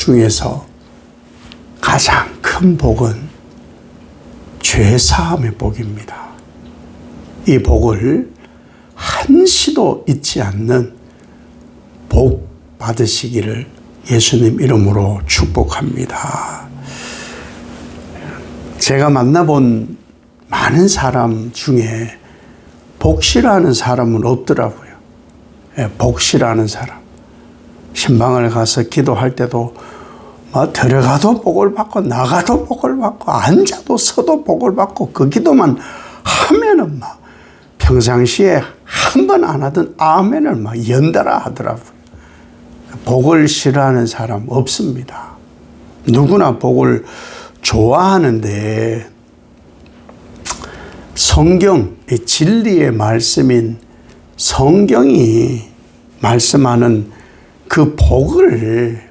중에서 가장 큰 복은 죄사함의 복입니다. 이 복을 한시도 잊지 않는 복 받으시기를 예수님 이름으로 축복합니다. 제가 만나본 많은 사람 중에 복시라는 사람은 없더라고요. 복시라는 사람. 신방을 가서 기도할 때도 들어가도 복을 받고 나가도 복을 받고 앉아도 서도 복을 받고 그 기도만 하면은 평상시에 한 번 안 하던 아멘을 연달아 하더라고요. 복을 싫어하는 사람 없습니다. 누구나 복을 좋아하는데 성경, 진리의 말씀인 성경이 말씀하는 그 복을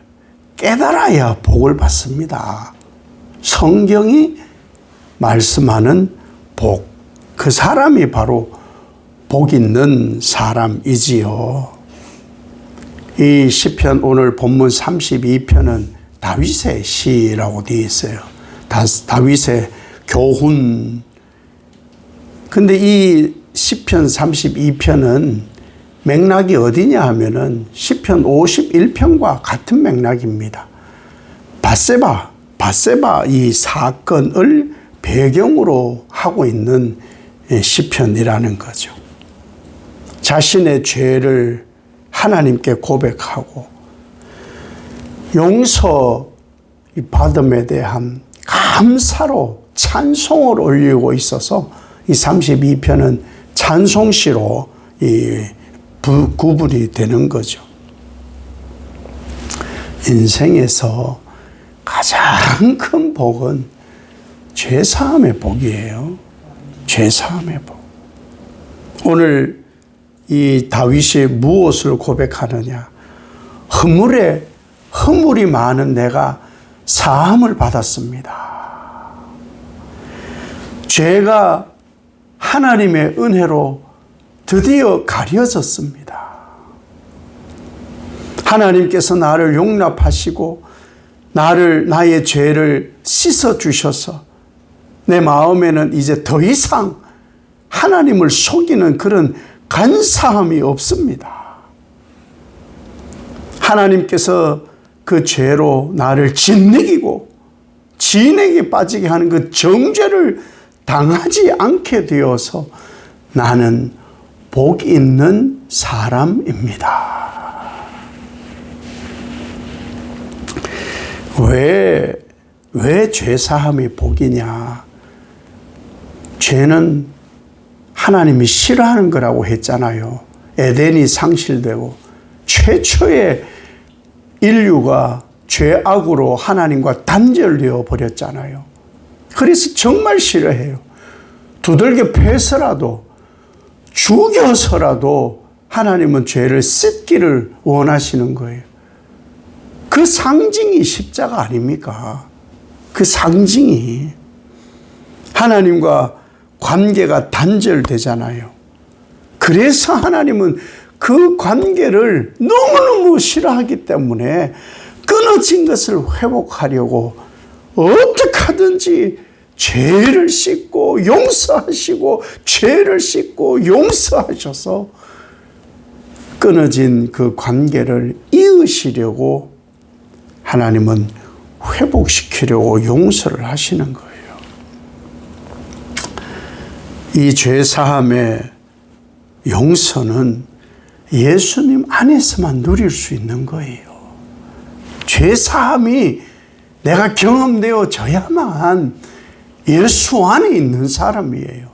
깨달아야 복을 받습니다. 성경이 말씀하는 복, 그 사람이 바로 복 있는 사람이지요. 이 시편 오늘 본문 32편은 다윗의 시라고 되어 있어요. 다윗의 교훈. 근데 이 시편 32편은 맥락이 어디냐 하면은 시편 51편과 같은 맥락입니다. 밧세바 이 사건을 배경으로 하고 있는 시편이라는 거죠. 자신의 죄를 하나님께 고백하고 용서 받음에 대한 감사로 찬송을 올리고 있어서 이 32편은 찬송시로 구분이 되는 거죠. 인생에서 가장 큰 복은 죄사함의 복이에요. 죄사함의 복. 오늘 이 다윗이 무엇을 고백하느냐? 허물이 많은 내가 사함을 받았습니다. 죄가 하나님의 은혜로 드디어 가려졌습니다. 하나님께서 나를 용납하시고 나의 죄를 씻어주셔서 내 마음에는 이제 더 이상 하나님을 속이는 그런 간사함이 없습니다. 하나님께서 그 죄로 나를 짓먹이고 진액에 빠지게 하는 그 정죄를 당하지 않게 되어서 나는 복 있는 사람입니다. 왜 죄사함이 복이냐? 죄는 하나님이 싫어하는 거라고 했잖아요. 에덴이 상실되고 최초의 인류가 죄악으로 하나님과 단절되어 버렸잖아요. 그래서 정말 싫어해요. 두들겨 패서라도 죽여서라도 하나님은 죄를 씻기를 원하시는 거예요. 그 상징이 십자가 아닙니까? 그 상징이 하나님과 관계가 단절되잖아요. 그래서 하나님은 그 관계를 너무너무 싫어하기 때문에 끊어진 것을 회복하려고 어떻게 하든지 죄를 씻고 용서하시고 죄를 씻고 용서하셔서 끊어진 그 관계를 이으시려고 하나님은 회복시키려고 용서를 하시는 거예요. 이 죄사함의 용서는 예수님 안에서만 누릴 수 있는 거예요. 죄사함이 내가 경험되어져야만 예수 안에 있는 사람이에요.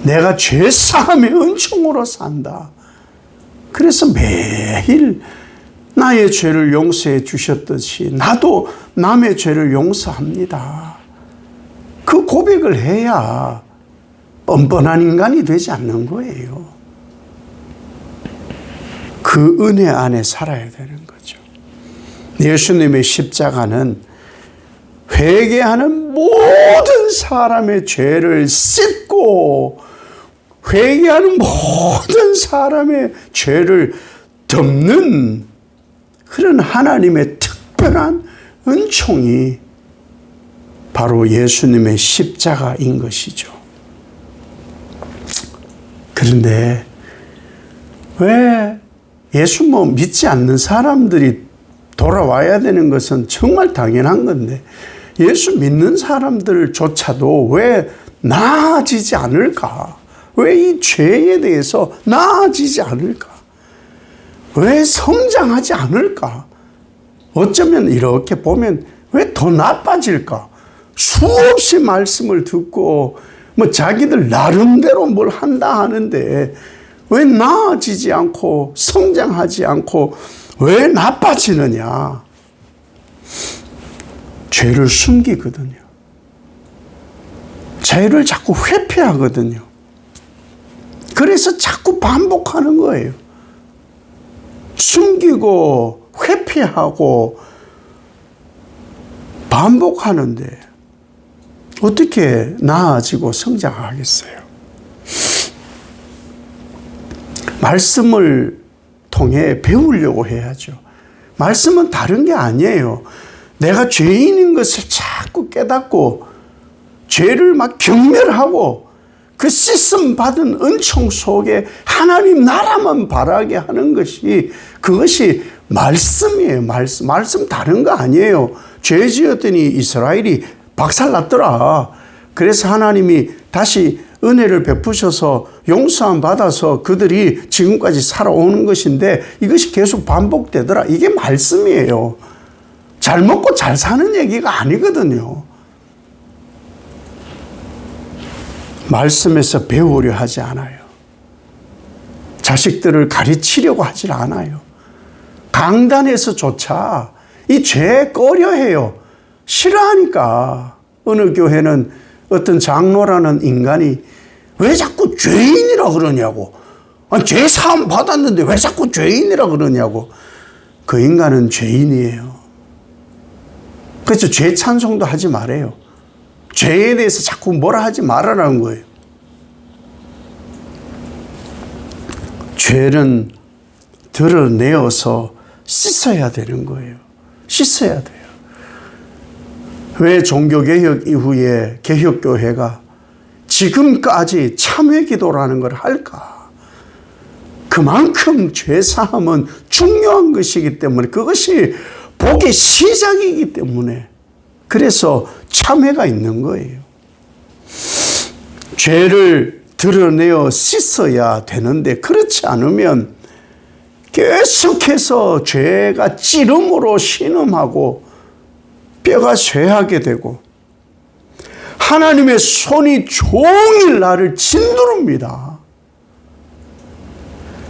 내가 죄사함의 은총으로 산다. 그래서 매일 나의 죄를 용서해 주셨듯이 나도 남의 죄를 용서합니다. 그 고백을 해야 뻔뻔한 인간이 되지 않는 거예요. 그 은혜 안에 살아야 되는 거죠. 예수님의 십자가는 회개하는 모든 사람의 죄를 씻고 회개하는 모든 사람의 죄를 덮는 그런 하나님의 특별한 은총이 바로 예수님의 십자가인 것이죠. 그런데 왜 예수 믿지 않는 사람들이 돌아와야 되는 것은 정말 당연한 건데 예수 믿는 사람들조차도 왜 나아지지 않을까? 왜 이 죄에 대해서 나아지지 않을까? 왜 성장하지 않을까? 어쩌면 이렇게 보면 왜 더 나빠질까? 수없이 말씀을 듣고 자기들 나름대로 뭘 한다 하는데 왜 나아지지 않고 성장하지 않고 왜 나빠지느냐? 죄를 숨기거든요. 죄를 자꾸 회피하거든요. 그래서 자꾸 반복하는 거예요. 숨기고 회피하고 반복하는데 어떻게 나아지고 성장하겠어요? 말씀을 통해 배우려고 해야죠. 말씀은 다른 게 아니에요. 내가 죄인인 것을 자꾸 깨닫고 죄를 막 경멸하고 그 씻음 받은 은총 속에 하나님 나라만 바라게 하는 것이 그것이 말씀이에요. 말씀 다른 거 아니에요. 죄 지었더니 이스라엘이 박살났더라. 그래서 하나님이 다시 은혜를 베푸셔서 용서함 받아서 그들이 지금까지 살아오는 것인데 이것이 계속 반복되더라. 이게 말씀이에요. 잘 먹고 잘 사는 얘기가 아니거든요. 말씀에서 배우려 하지 않아요. 자식들을 가르치려고 하질 않아요. 강단에서조차 이 죄에 꺼려해요. 싫어하니까. 어느 교회는 어떤 장로라는 인간이 왜 자꾸 죄인이라 그러냐고. 아니, 죄 사함 받았는데 왜 자꾸 죄인이라 그러냐고. 그 인간은 죄인이에요. 그래서 죄 찬송도 하지 말아요. 죄에 대해서 자꾸 뭐라 하지 말아라는 거예요. 죄는 드러내어서 씻어야 되는 거예요. 씻어야 돼요. 왜 종교개혁 이후에 개혁교회가 지금까지 참회기도라는 걸 할까? 그만큼 죄사함은 중요한 것이기 때문에 그것이 복의 시작이기 때문에 그래서 참회가 있는 거예요. 죄를 드러내어 씻어야 되는데 그렇지 않으면 계속해서 죄가 찌름으로 신음하고 뼈가 쇠하게 되고 하나님의 손이 종일 나를 짓누릅니다.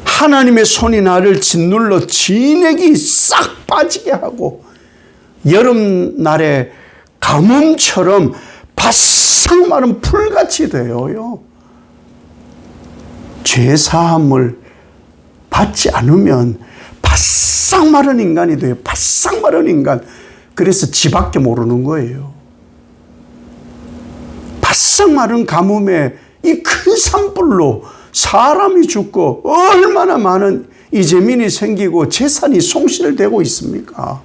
하나님의 손이 나를 짓눌러 진액이 싹 빠지게 하고 여름날에 가뭄처럼 바싹 마른 풀같이 되어요. 죄사함을 받지 않으면 바싹 마른 인간이 돼요. 바싹 마른 인간. 그래서 지밖에 모르는 거예요. 바싹 마른 가뭄에 이 큰 산불로 사람이 죽고 얼마나 많은 이재민이 생기고 재산이 송실되고 있습니까?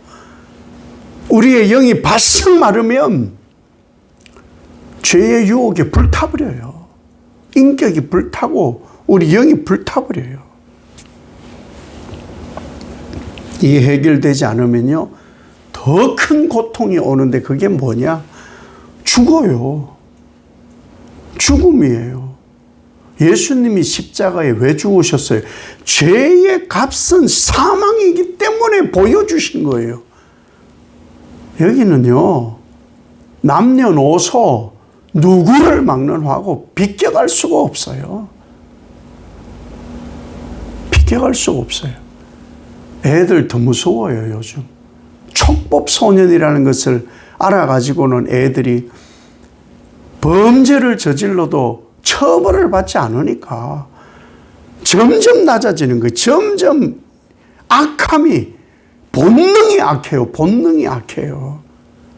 우리의 영이 바싹 마르면 죄의 유혹에 불타버려요. 인격이 불타고 우리 영이 불타버려요. 이게 해결되지 않으면요 더 큰 고통이 오는데 그게 뭐냐? 죽어요. 죽음이에요. 예수님이 십자가에 왜 죽으셨어요? 죄의 값은 사망이기 때문에 보여주신 거예요. 여기는요 남녀노소 누구를 막론하고 비껴갈 수가 없어요. 비껴갈 수가 없어요. 애들 더 무서워요. 요즘 촉법소년이라는 것을 알아가지고는 애들이 범죄를 저질러도 처벌을 받지 않으니까 점점 낮아지는 거예요. 점점 악함이 본능이 악해요. 본능이 악해요.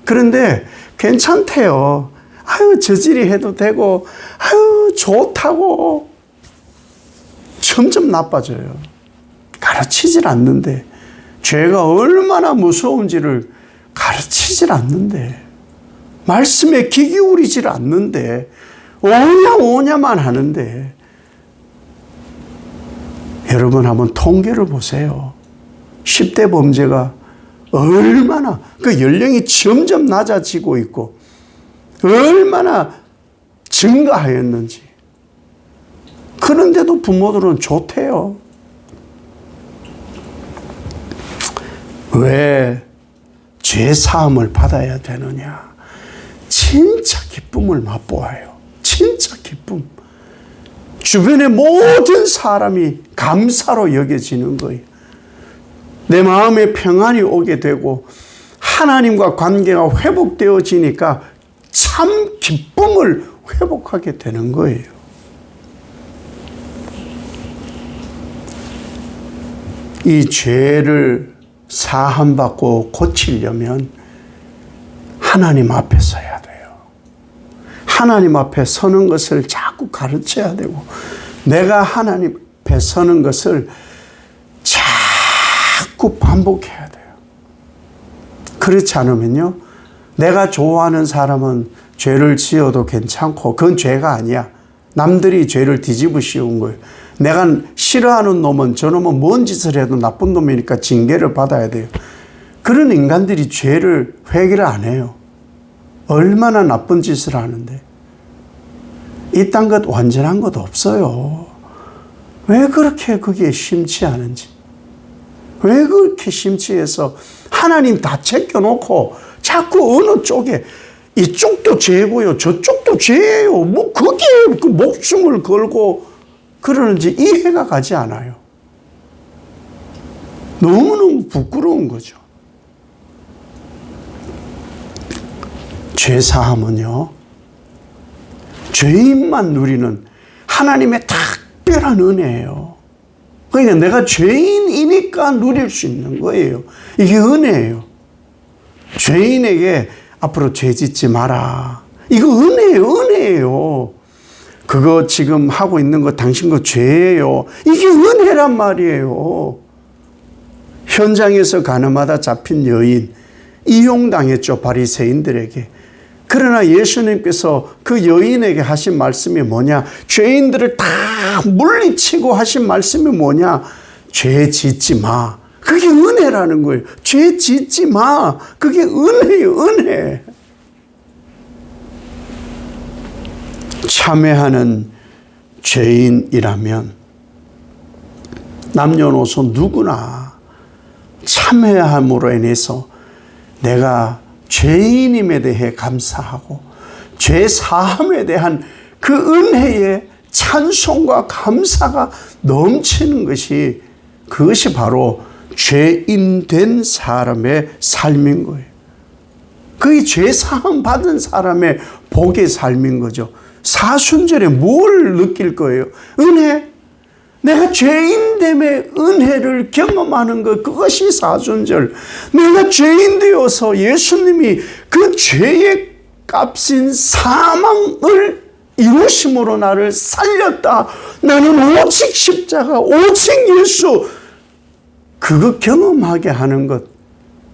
그런데 괜찮대요. 아유 저질이 해도 되고 아유 좋다고 점점 나빠져요. 가르치질 않는데 죄가 얼마나 무서운지를 가르치질 않는데, 말씀에 귀 기울이질 않는데, 오냐 오냐만 하는데, 여러분 한번 통계를 보세요. 10대 범죄가 얼마나 그 연령이 점점 낮아지고 있고 얼마나 증가하였는지. 그런데도 부모들은 좋대요. 왜 죄 사함을 받아야 되느냐? 진짜 기쁨을 맛보아요. 진짜 기쁨. 주변의 모든 사람이 감사로 여겨지는 거예요. 내 마음에 평안이 오게 되고 하나님과 관계가 회복되어지니까 참 기쁨을 회복하게 되는 거예요. 이 죄를 사함받고 고치려면 하나님 앞에 서야 돼요. 하나님 앞에 서는 것을 자꾸 가르쳐야 되고, 내가 하나님 앞에 서는 것을 자꾸 반복해야 돼요. 그렇지 않으면요, 내가 좋아하는 사람은 죄를 지어도 괜찮고 그건 죄가 아니야. 남들이 죄를 뒤집어 씌운 거예요. 내가 싫어하는 놈은 저놈은 뭔 짓을 해도 나쁜 놈이니까 징계를 받아야 돼요. 그런 인간들이 죄를 회개를 안 해요. 얼마나 나쁜 짓을 하는데. 이딴 것 완전한 것 없어요. 왜 그렇게 거기에 심취하는지. 왜 그렇게 심취해서 하나님 다 제껴놓고 자꾸 어느 쪽에 이쪽도 죄고요, 저쪽도 죄예요. 뭐 거기에 그 목숨을 걸고 그러는지 이해가 가지 않아요. 너무너무 부끄러운 거죠. 죄사함은요, 죄인만 누리는 하나님의 특별한 은혜예요. 그러니까 내가 죄인이니까 누릴 수 있는 거예요. 이게 은혜예요. 죄인에게 앞으로 죄 짓지 마라. 이거 은혜예요, 은혜예요. 그거 지금 하고 있는 거 당신 거 죄예요. 이게 은혜란 말이에요. 현장에서 가늠하다 잡힌 여인, 이용당했죠, 바리새인들에게. 그러나 예수님께서 그 여인에게 하신 말씀이 뭐냐? 죄인들을 다 물리치고 하신 말씀이 뭐냐? 죄 짓지 마. 그게 은혜라는 거예요. 죄 짓지 마. 그게 은혜예요, 은혜. 참회하는 죄인이라면 남녀노소 누구나 참회함으로 인해서 내가 죄인임에 대해 감사하고 죄 사함에 대한 그 은혜의 찬송과 감사가 넘치는 것이, 그것이 바로 죄인 된 사람의 삶인 거예요. 그게 죄 사함 받은 사람의 복의 삶인 거죠. 사순절에 뭘 느낄 거예요? 은혜. 내가 죄인됨의 은혜를 경험하는 것, 그것이 사순절. 내가 죄인 되어서 예수님이 그 죄의 값인 사망을 이루심으로 나를 살렸다. 나는 오직 십자가, 오직 예수, 그거 경험하게 하는 것.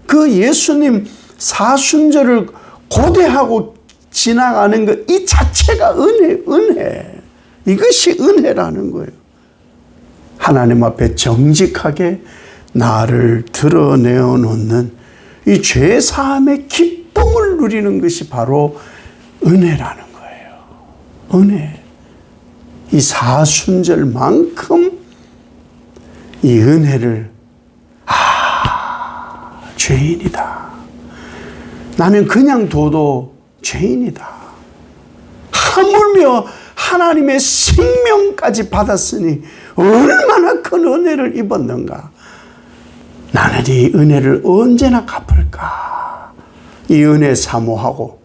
그 예수님 사순절을 고대하고 지나가는 것, 이 자체가 은혜. 이것이 은혜라는 거예요. 하나님 앞에 정직하게 나를 드러내어 놓는 이 죄사함의 기쁨을 누리는 것이 바로 은혜라는 거예요. 은혜. 이 사순절만큼 이 은혜를, 죄인이다. 나는 그냥 둬도 죄인이다. 하물며 하나님의 생명까지 받았으니 얼마나 큰 은혜를 입었는가. 나는 이 은혜를 언제나 갚을까. 이 은혜 사모하고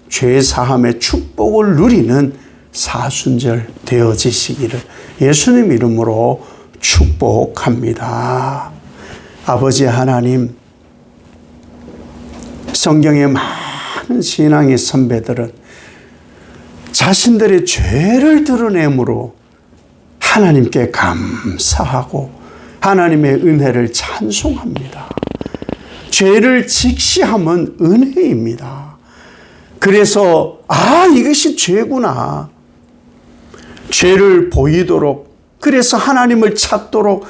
죄사함의 축복을 누리는 사순절 되어지시기를 예수님 이름으로 축복합니다. 아버지 하나님, 성경의 많은 신앙의 선배들은 자신들의 죄를 드러내므로 하나님께 감사하고 하나님의 은혜를 찬송합니다. 죄를 직시하면 은혜입니다. 그래서 이것이 죄구나. 죄를 보이도록, 그래서 하나님을 찾도록,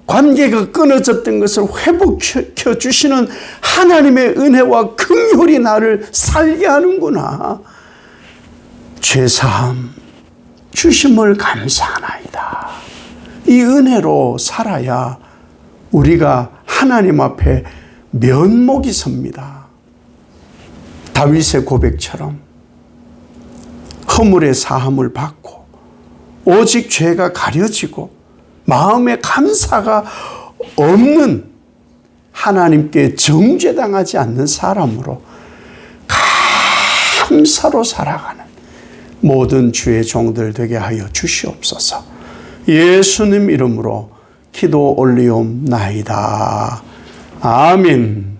관계가 끊어졌던 것을 회복시켜 주시는 하나님의 은혜와 긍휼이 나를 살게 하는구나. 죄사함 주심을 감사하나이다. 이 은혜로 살아야 우리가 하나님 앞에 면목이 섭니다. 다윗의 고백처럼 허물의 사함을 받고 오직 죄가 가려지고 마음에 감사가 없는, 하나님께 정죄당하지 않는 사람으로 감사로 살아가는 모든 주의 종들 되게 하여 주시옵소서. 예수님 이름으로 기도 올리옵나이다. 아멘.